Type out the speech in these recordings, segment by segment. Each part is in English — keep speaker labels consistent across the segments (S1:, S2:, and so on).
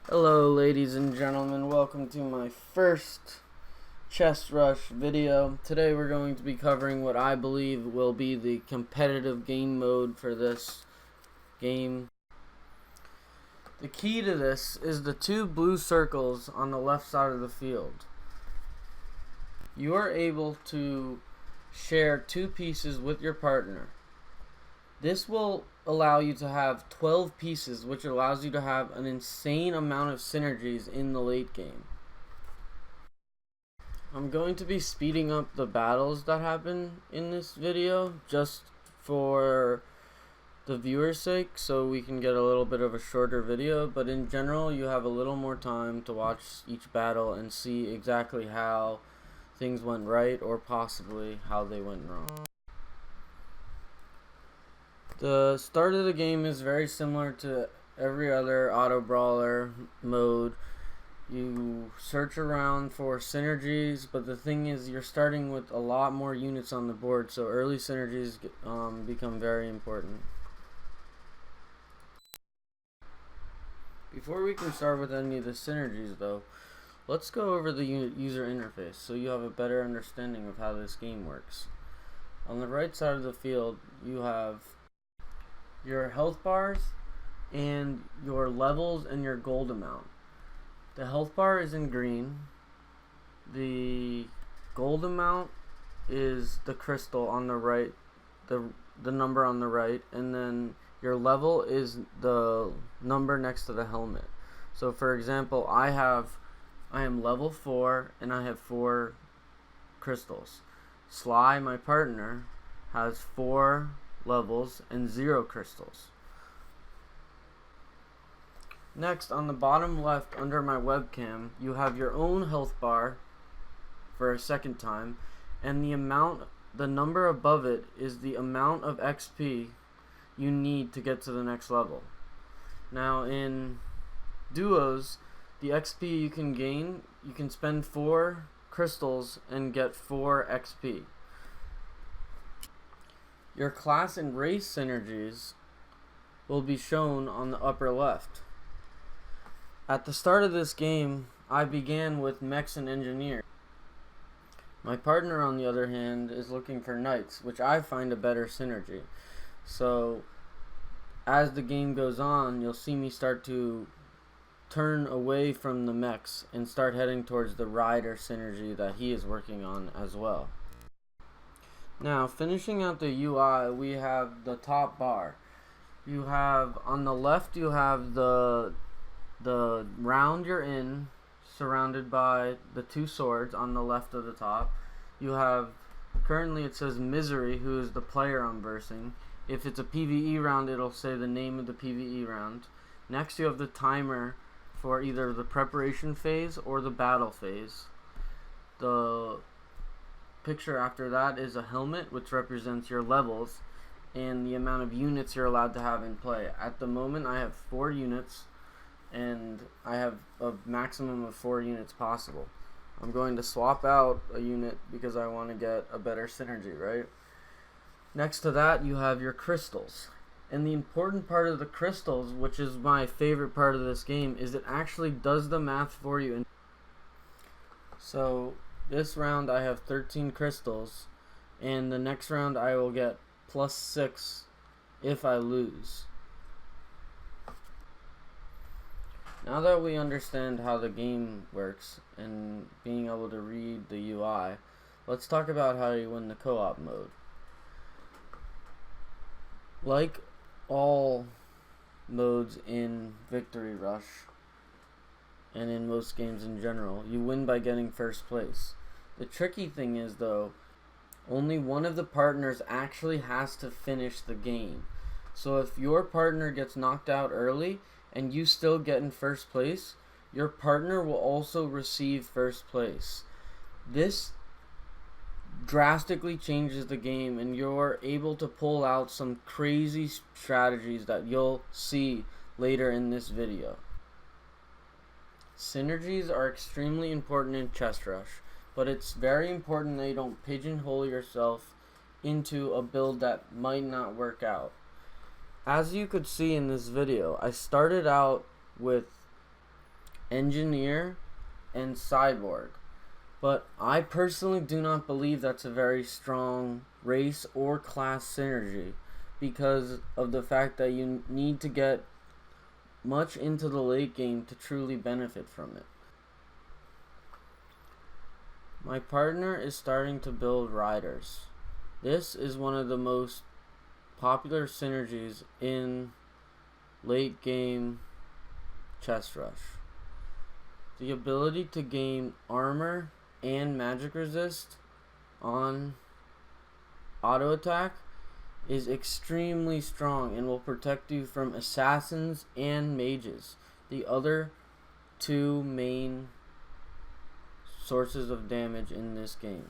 S1: Hello ladies and gentlemen, welcome to my first chest rush video. Today we're going to be covering what I believe will be the competitive game mode for this game. The key to this is the two blue circles on the left side of the field. You are able to share two pieces with your partner. This will allow you to have 12 pieces, which allows you to have an insane amount of synergies in the late game. I'm going to be speeding up the battles that happen in this video just for the viewer's sake, so we can get a little bit of a shorter video, but in general you have a little more time to watch each battle and see exactly how things went right or possibly how they went wrong. The start of the game is very similar to every other auto brawler mode. You search around for synergies, but the thing is you're starting with a lot more units on the board, so early synergies become very important. Before we can start with any of the synergies though, let's go over the user interface so you have a better understanding of how this game works. On the right side of the field you have your health bars and your levels and your gold amount. The health bar is in green, the gold amount is the crystal on the right, the number on the right, and then your level is the number next to the helmet. So for example, I am level 4 and I have 4 crystals. Sly, my partner, has 4 levels and 0 crystals. Next, on the bottom left under my webcam, you have your own health bar for a second time, and the number above it is the amount of XP you need to get to the next level. Now in duos, the XP you can gain, you can spend 4 crystals and get 4 XP. Your class and race synergies will be shown on the upper left. At the start of this game, I began with mechs and engineers. My partner, on the other hand, is looking for knights, which I find a better synergy. So, as the game goes on, you'll see me start to turn away from the mechs and start heading towards the rider synergy that he is working on as well. Now, finishing out the UI, we have the top bar. You have, on the left, you have the round you're in, surrounded by the 2 swords on the left of the top. You have, currently it says Misery, who is the player I'm versing. If it's a PvE round, it'll say the name of the PvE round. Next, you have the timer for either the preparation phase or the battle phase. The picture after that is a helmet, which represents your levels and the amount of units you're allowed to have in play. At the moment I have 4 units and I have a maximum of 4 units possible. I'm going to swap out a unit because I want to get a better synergy, right? Next to that you have your crystals. And the important part of the crystals, which is my favorite part of this game, is it actually does the math for you. So this round I have 13 crystals, and the next round I will get +6 if I lose. Now that we understand how the game works and being able to read the UI, let's talk about how you win the co-op mode. Like all modes in Victory Rush, and in most games in general, you win by getting first place. The tricky thing is though, only one of the partners actually has to finish the game. So if your partner gets knocked out early and you still get in first place, your partner will also receive first place. This drastically changes the game and you're able to pull out some crazy strategies that you'll see later in this video. Synergies are extremely important in Chest Rush, but it's very important that you don't pigeonhole yourself into a build that might not work out. As you could see in this video, I started out with engineer, and cyborg. But I personally do not believe that's a very strong race or class synergy because of the fact that you need to get much into the late game to truly benefit from it. My partner is starting to build riders. This is one of the most popular synergies in late game chess rush. The ability to gain armor and magic resist on auto attack is extremely strong and will protect you from assassins and mages, the other two main sources of damage in this game.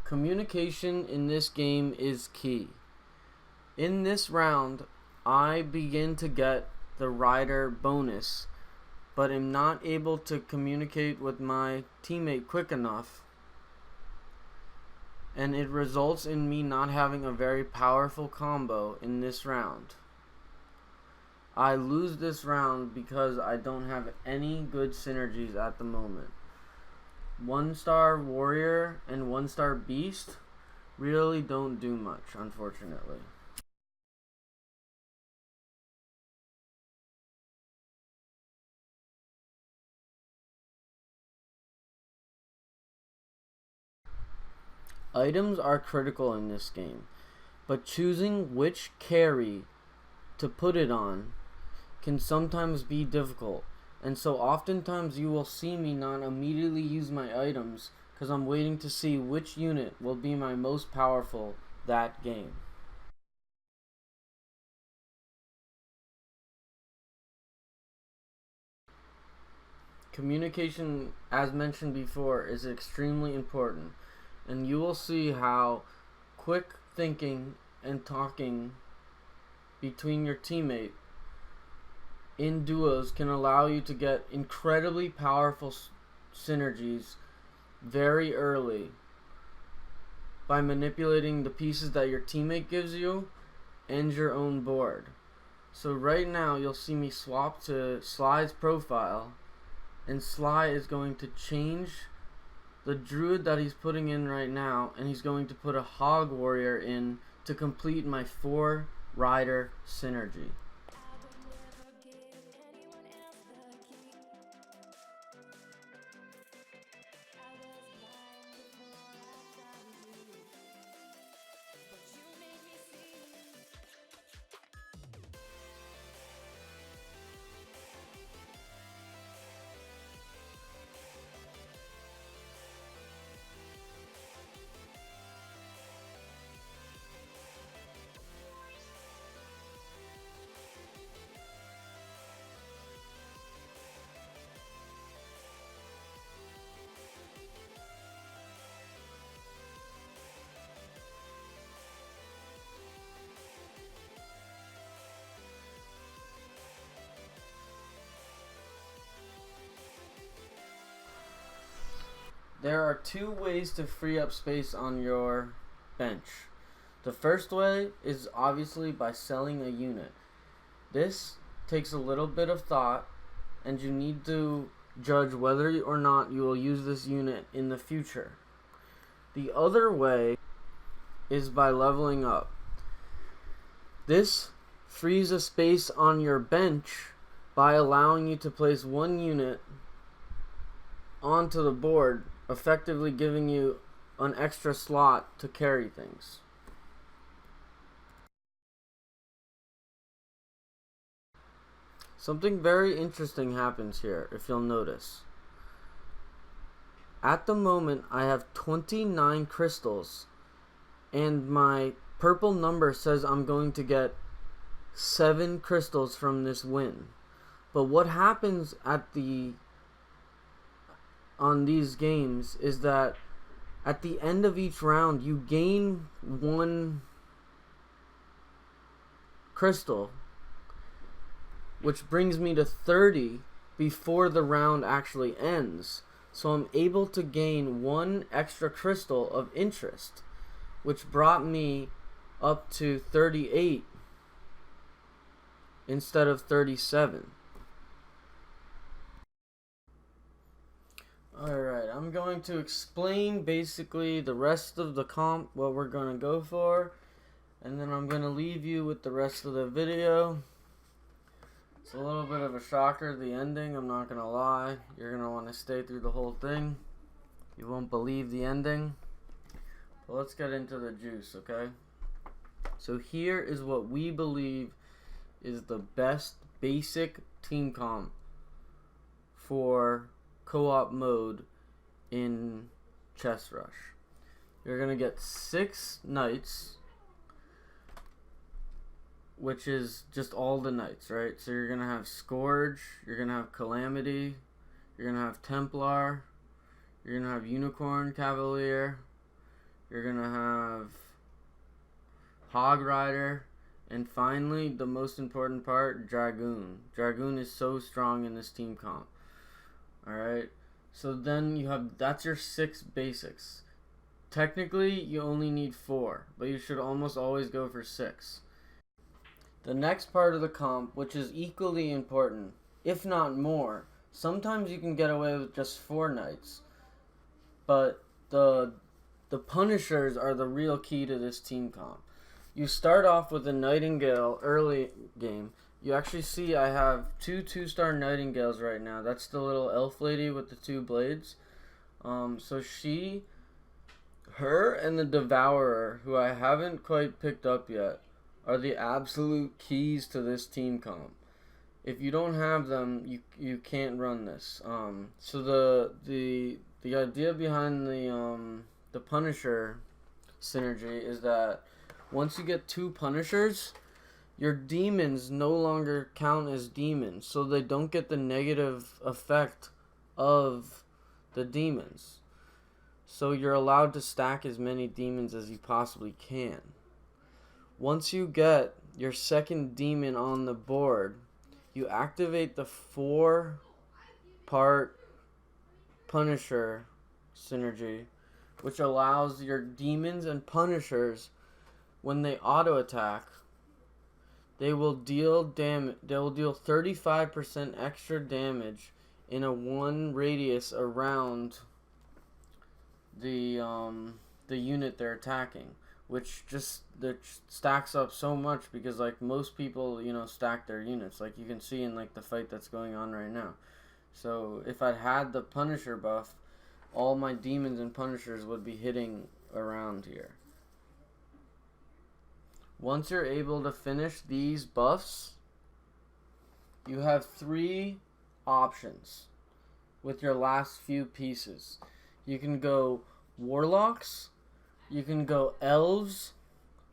S1: Communication in this game is key. In this round, I begin to get the rider bonus, but am not able to communicate with my teammate quick enough, and it results in me not having a very powerful combo in this round. I lose this round because I don't have any good synergies at the moment. 1-star warrior and 1-star beast really don't do much, unfortunately. Items are critical in this game, but choosing which carry to put it on can sometimes be difficult, and so oftentimes you will see me not immediately use my items because I'm waiting to see which unit will be my most powerful that game. Communication, as mentioned before, is extremely important, and you will see how quick thinking and talking between your teammate in duos can allow you to get incredibly powerful synergies very early by manipulating the pieces that your teammate gives you and your own board. So right now you'll see me swap to Sly's profile, and Sly is going to change the druid that he's putting in right now, and he's going to put a hog warrior in to complete my 4 rider synergy. There are 2 ways to free up space on your bench. The first way is obviously by selling a unit. This takes a little bit of thought, and you need to judge whether or not you will use this unit in the future. The other way is by leveling up. This frees a space on your bench by allowing you to place 1 unit onto the board, effectively giving you an extra slot to carry things. Something very interesting happens here, if you'll notice. At the moment, I have 29 crystals, and my purple number says I'm going to get 7 crystals from this win. But what happens on these games is that at the end of each round you gain 1 crystal, which brings me to 30 before the round actually ends. So I'm able to gain 1 extra crystal of interest, which brought me up to 38 instead of 37. Alright, I'm going to explain basically the rest of the comp, what we're going to go for, and then I'm going to leave you with the rest of the video. It's a little bit of a shocker, the ending, I'm not going to lie. You're going to want to stay through the whole thing. You won't believe the ending. But let's get into the juice, okay? So here is what we believe is the best basic team comp for co-op mode in Chess Rush. You're going to get 6 knights, which is just all the knights, right? So you're going to have Scourge, you're going to have Calamity, you're going to have Templar, you're going to have Unicorn Cavalier, you're going to have Hog Rider, and finally, the most important part, Dragoon. Dragoon is so strong in this team comp. Alright, so then you have, that's your 6 basics. Technically, you only need 4, but you should almost always go for 6. The next part of the comp, which is equally important, if not more, sometimes you can get away with just 4 knights, but the Punishers are the real key to this team comp. You start off with a Nightingale early game. You actually see I have 2 2-star Nightingales right now. That's the little elf lady with the 2 blades. So her and the Devourer, who I haven't quite picked up yet, are the absolute keys to this team comp. If you don't have them, you can't run this. So the idea behind the Punisher synergy is that once you get 2 Punishers, your demons no longer count as demons, so they don't get the negative effect of the demons. So you're allowed to stack as many demons as you possibly can. Once you get your second demon on the board, you activate the 4-part Punisher synergy, which allows your demons and Punishers, when they auto attack, they will deal 35% extra damage in a 1 radius around the unit they're attacking, which just stacks up so much because like most people, stack their units, like you can see in like the fight that's going on right now. So if I'd had the Punisher buff, all my demons and Punishers would be hitting around here. Once you're able to finish these buffs, you have 3 options with your last few pieces. You can go Warlocks, you can go Elves,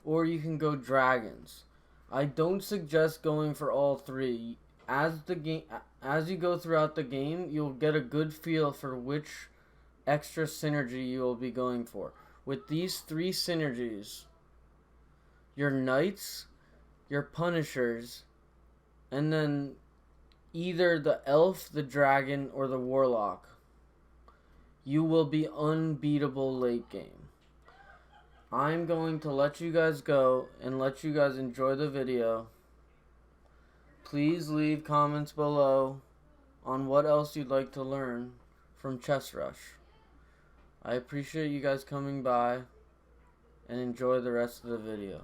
S1: or you can go Dragons. I don't suggest going for all 3. As you go throughout the game, you'll get a good feel for which extra synergy you will be going for. With these 3 synergies, your Knights, your Punishers, and then either the Elf, the Dragon, or the Warlock, you will be unbeatable late game. I'm going to let you guys go and let you guys enjoy the video. Please leave comments below on what else you'd like to learn from Chess Rush. I appreciate you guys coming by, and enjoy the rest of the video.